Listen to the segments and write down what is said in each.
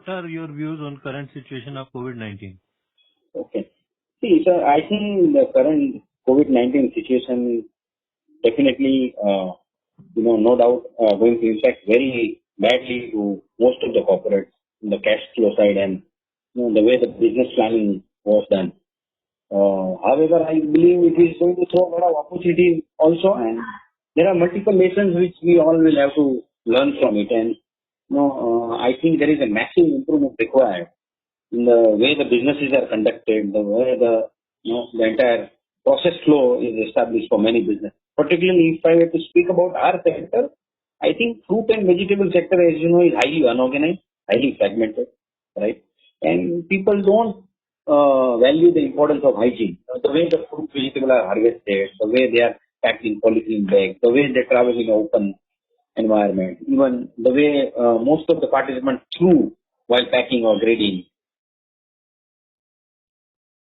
what are your views on current situation of COVID-19? Okay. See, sir, I think the current COVID-19 situation definitely, no doubt, going to impact very badly to most of the corporates in the cash flow side and the way the business planning was done. However, I believe it is going to throw a lot of opportunities also, and there are multiple lessons which we all will have to learn from it. And I think there is a massive improvement required in the way the businesses are conducted, the way the entire process flow is established for many businesses. Particularly, if I were to speak about our sector, I think fruit and vegetable sector, as you know, is highly unorganized, highly fragmented, right? And people don't value the importance of hygiene. The way the fruit vegetables are harvested, the way they are packed in polythene bags, the way they travel in open environment, even the way most of the participants chew while packing or grading.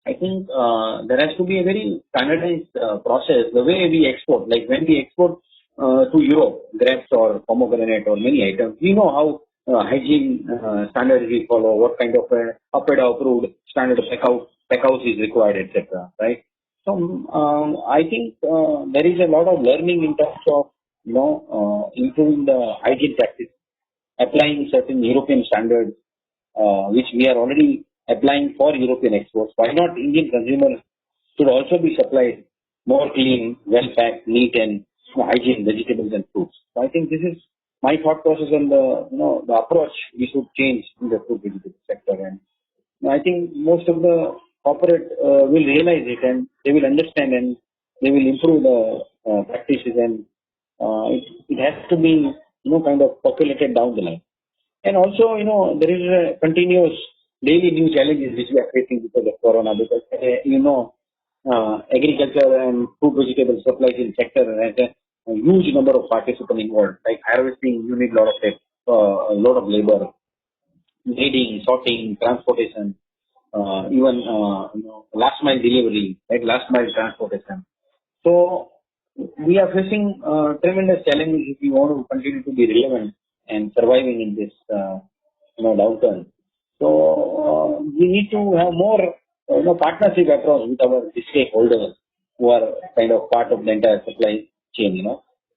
I think there has to be a very standardized process. The way we export, like when we export to Europe, grapes or pomegranate or many items, we know how hygiene standards we follow, what kind of APEDA approved standard packhouse is required, etc. Right? So I think there is a lot of learning in terms of improving the hygiene practice, applying certain European standards, which we are already applying for European exports. Why not Indian consumers should also be supplied more clean, well-packed, neat and hygiene vegetables and fruits. So I think this is my thought process on the approach we should change in the fruit vegetable sector. And I think most of the corporate will realize it and they will understand and they will improve the practices, and it has to be kind of populated down the line. And also, there is a continuous daily new challenges which we are facing because of Corona, because, agriculture and fruit vegetable supply chain sector has a huge number of participants involved. Like harvesting, you need a lot of labor, grading, sorting, transportation, even, last mile delivery, like last mile transportation. So we are facing tremendous challenges if we want to continue to be relevant and surviving in this downturn. So we need to have more partnership approach with our stakeholders who are kind of part of the entire supply chain.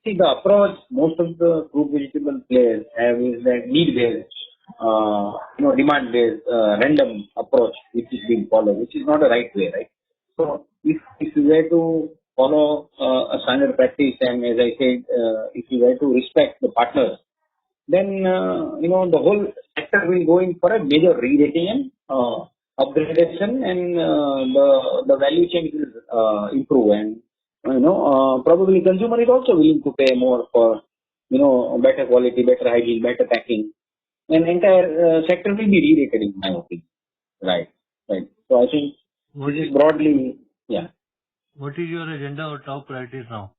See, the approach most of the fruit vegetable players have is that need-based, demand-based, random approach which is being followed, which is not the right way, right? So if you were to follow a standard practice, and as I said, if you were to respect the partners, then the whole sector will go in for a major re-rating and upgradation, and the value chain will improve, and probably consumer is also willing to pay more for better quality, better hygiene, better packing, and entire sector will be re-rated in my opinion. Right. So I think this is broadly, yeah. What is your agenda or top priorities now?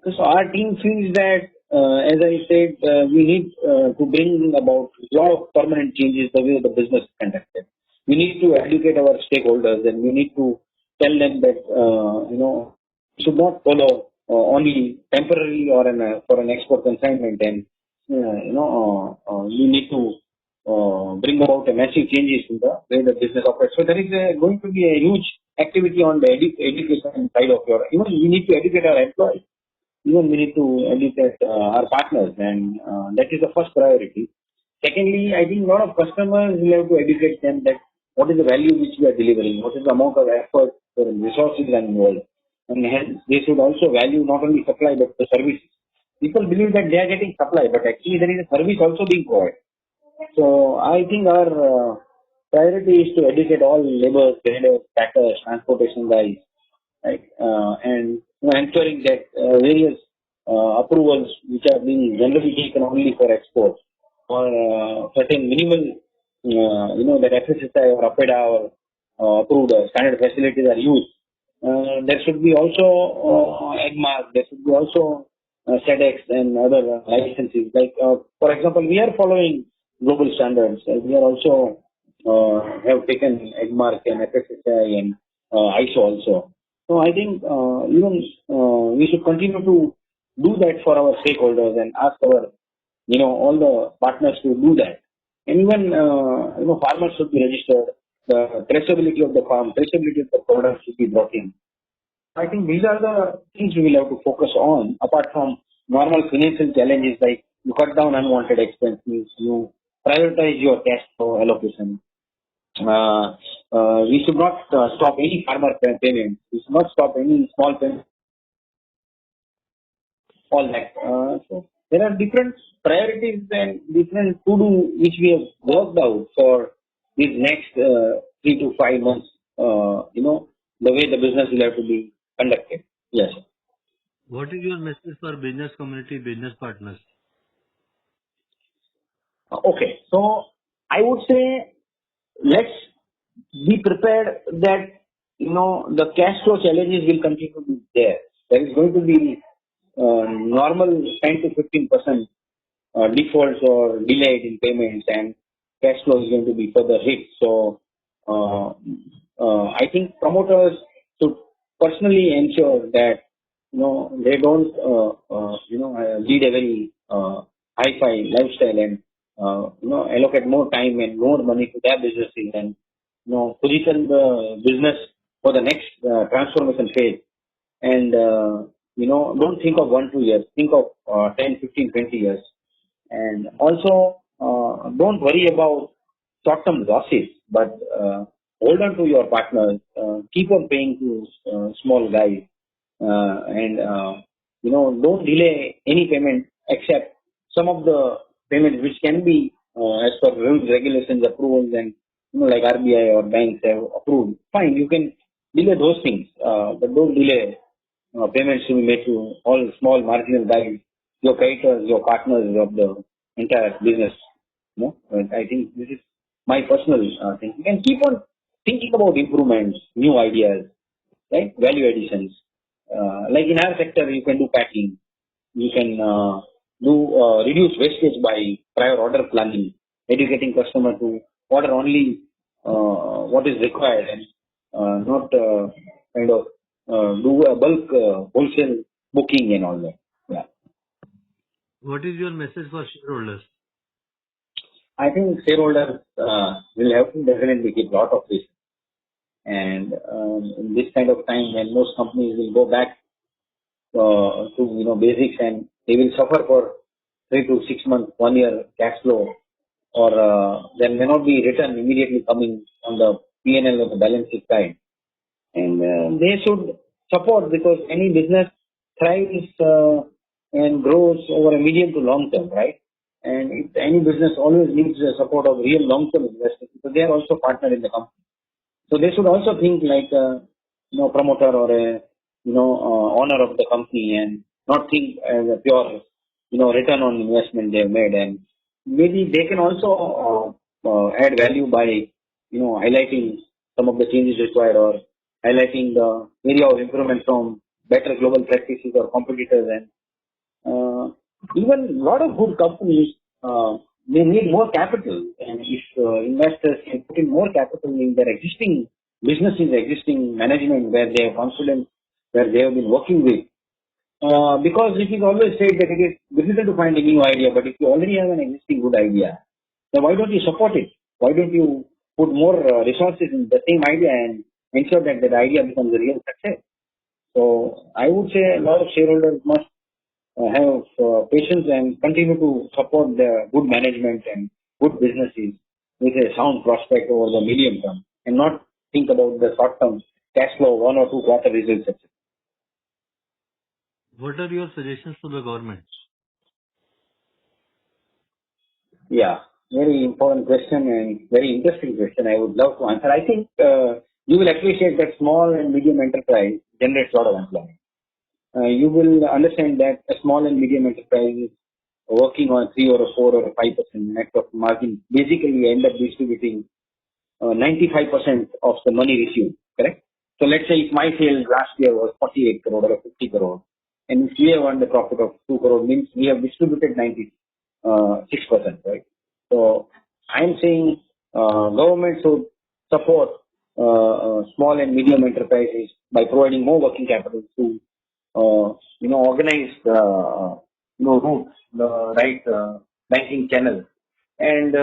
So our team feels that, as I said, we need to bring about a lot of permanent changes the way the business is conducted. We need to educate our stakeholders, and we need to tell them that we should not follow only temporarily or for an export consignment, and we need to bring about a massive changes in the way the business operates. So there is going to be a huge activity on the education side of even we need to educate our employees. Even we need to educate our partners, and that is the first priority. Secondly, I think a lot of customers will have to educate them that what is the value which we are delivering, what is the amount of effort and resources are involved, and hence they should also value not only supply but the services. People believe that they are getting supply, but actually there is a service also being provided. So I think our priority is to educate all laborers, graders, packers, transportation guys, right, and ensuring that various approvals which are being generally taken only for export or certain minimal, that FSSI or APEDA or approved standard facilities are used. There should be also EGMARC, there should be also SEDEX and other licenses. Like, for example, we are following global standards. We are also have taken EGMARC and FSSI and ISO also. So I think we should continue to do that for our stakeholders and ask our all the partners to do that. And even farmers should be registered. The traceability of the farm, traceability of the product should be brought in. I think these are the things we will have to focus on, apart from normal financial challenges like you cut down unwanted expenses, you prioritize your cash flow allocation. We should not stop any farmer payment. We should not stop any small payment. All that. So there are different priorities and different to-do which we have worked out for these next 3 to 5 months. The way the business will have to be conducted. Yes. What is your message for business community, business partners? Okay. So I would say let's be prepared that the cash flow challenges will continue to be there. There is going to be normal 10 to 15% defaults or delayed in payments, and cash flow is going to be further hit. So I think promoters should personally ensure that they don't lead a very high-fi lifestyle and allocate more time and more money to their businesses and position the business for the next transformation phase. And don't think of 1 2 years, think of 10 15 20 years. And also don't worry about short-term losses, but hold on to your partners, keep on paying to small guys, and don't delay any payment except some of the payments which can be as per rules, regulations, approvals, and like RBI or banks have approved. Fine, you can delay those things, but don't delay payments to be made to all small marginal guys, your creditors, your partners of the entire business. And I think this is my personal thinking. And keep on thinking about improvements, new ideas, right? Value additions. Like in our sector, you can do packing. You can reduce wastage by prior order planning, educating customer to order only what is required and not kind of do a bulk wholesale booking and all that. Yeah. What is your message for shareholders? I think shareholders will have to definitely keep lot of this. And in this kind of time when most companies will go back to basics, and they will suffer for 3 to 6 months, 1 year cash flow, or there may not be return immediately coming on the P&L or the balance sheet side. And they should support, because any business thrives and grows over a medium to long term, right? And any business always needs the support of real long term investors, because they are also partner in the company. So they should also think like a promoter or a owner of the company, and not think as a pure return on investment they have made. And maybe they can also add value by highlighting some of the changes required, or highlighting the area of improvement from better global practices or competitors. And even a lot of good companies they need more capital, and if investors can put in more capital in their existing businesses, existing management where they have confidence, where they have been working with, because it is always said that it is difficult to find a new idea, but if you already have an existing good idea, then why don't you support it? Why don't you put more resources in the same idea and ensure that that idea becomes a real success? So I would say a lot of shareholders must have patience and continue to support the good management and good businesses with a sound prospect over the medium term, and not think about the short term cash flow, 1 or 2 quarter results, etc. What are your suggestions to the government? Yeah, very important question and very interesting question. I would love to answer. I think you will appreciate that small and medium enterprise generates a lot of employment. You will understand that a small and medium enterprise is working on 3 or 4 or 5% net profit margin. Basically, we end up distributing 95% of the money received, correct? So let's say if my sales last year was 48 crore or 50 crore, and if we have earned the profit of 2 crore, means we have distributed 96%, right? So I'm saying government should support small and medium enterprises by providing more working capital to organize routes, the right banking channel, and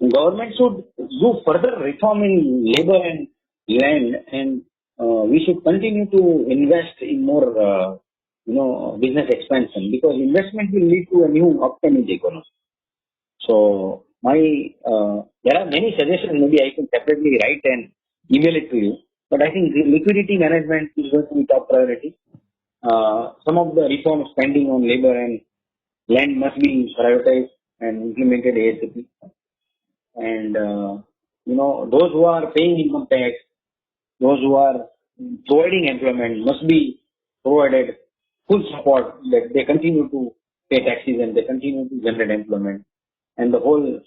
Government should do further reform in labor and land, and we should continue to invest in more, business expansion, because investment will lead to a new upturn in the economy. So there are many suggestions. Maybe I can separately write and email it to you. But I think the liquidity management is going to be top priority. Some of the reform spending on labor and land must be prioritized and implemented ASAP. And those who are paying income tax, those who are providing employment must be provided full support that they continue to pay taxes and they continue to generate employment, and the whole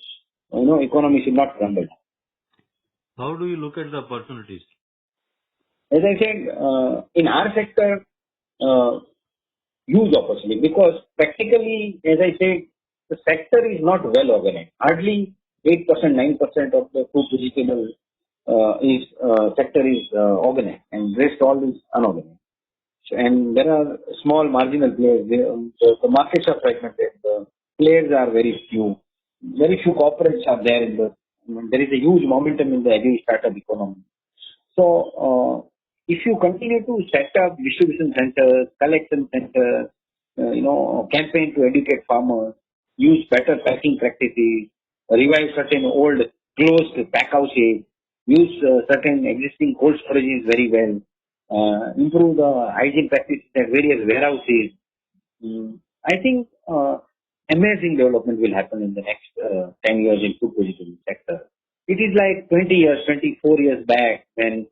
economy should not crumble. How do you look at the opportunities? As I said, in our sector, huge opportunity, because practically, as I said, the sector is not well organized. Hardly 8%, 9% of the fruit vegetable sector is organized, and rest all is unorganized. And there are small marginal players. The markets are fragmented. The players are very few. Very few corporates are there. There is a huge momentum in the agri startup economy. So, if you continue to set up distribution centers, collection centers, campaign to educate farmers, use better packing practices, revive certain old closed pack houses, use certain existing cold storages very well, improve the hygiene practices at various warehouses. I think amazing development will happen in the next 10 years in food vegetable sector. It is like 20 years, 24 years back when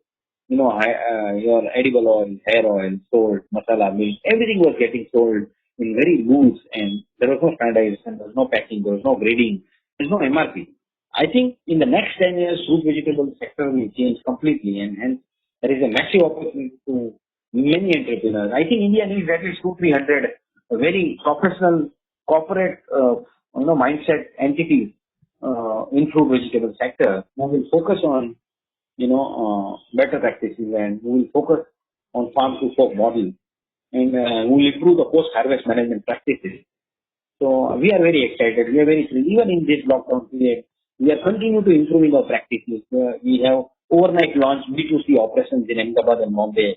your edible oil, hair oil, salt, masala, milk, everything was getting sold in very loose, and there was no standardization, there was no packing, there was no grading, there was no MRP. I think in the next 10 years, fruit vegetable sector will change completely, and hence there is a massive opportunity to many entrepreneurs. I think India needs at least 200-300 very professional corporate mindset entities in fruit vegetable sector who will focus on better practices, and who will focus on farm to fork model, and who will improve the post harvest management practices. So we are very excited. We are very thrilled. Even in this lockdown period, we are continuing to improving our practices. We have overnight launched B2C operations in Ahmedabad and Bombay.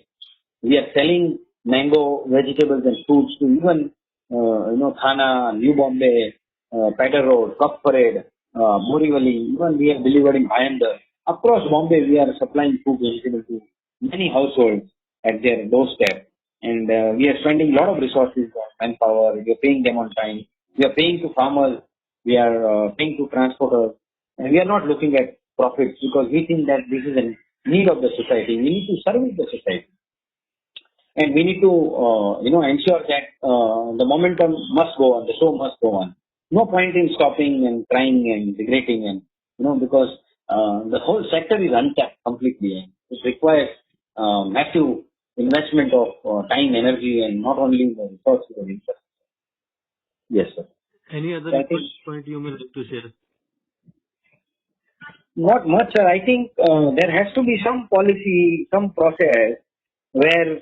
We are selling mango, vegetables and fruits to even Thana, New Bombay, Pedder Road, Cup Parade, Borivali. Even we have delivered in Bhayandar. Across Bombay, we are supplying fruit vegetables to many households at their doorstep. And we are spending a lot of resources on manpower. We are paying them on time. We are paying to farmers. We are paying to transporters. And we are not looking at profits, because we think that this is a need of the society. We need to service the society. And we need to, ensure that the momentum must go on, the show must go on. No point in stopping and trying and regretting, and because the whole sector is untapped completely, and it requires massive investment of time, energy, and not only the resources of interest. Yes, sir. Any other point you may like to share? Not much, sir. I think there has to be some policy, some process where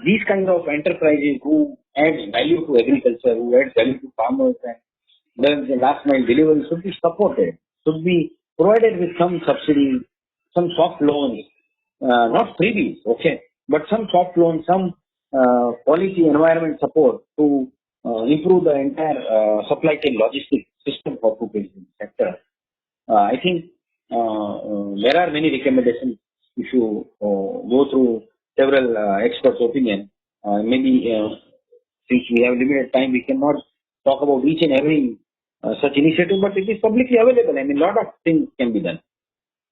these kind of enterprises who add value to agriculture, who add value to farmers, and the last mile delivery should be supported, should be provided with some subsidy, some soft loans, not freebies, okay, but some soft loans, some policy environment support to improve the entire supply chain logistics system for food processing sector. I think there are many recommendations. If you go through several experts' opinion, maybe since we have limited time, we cannot talk about each and every such initiative, but it is publicly available. I mean, a lot of things can be done.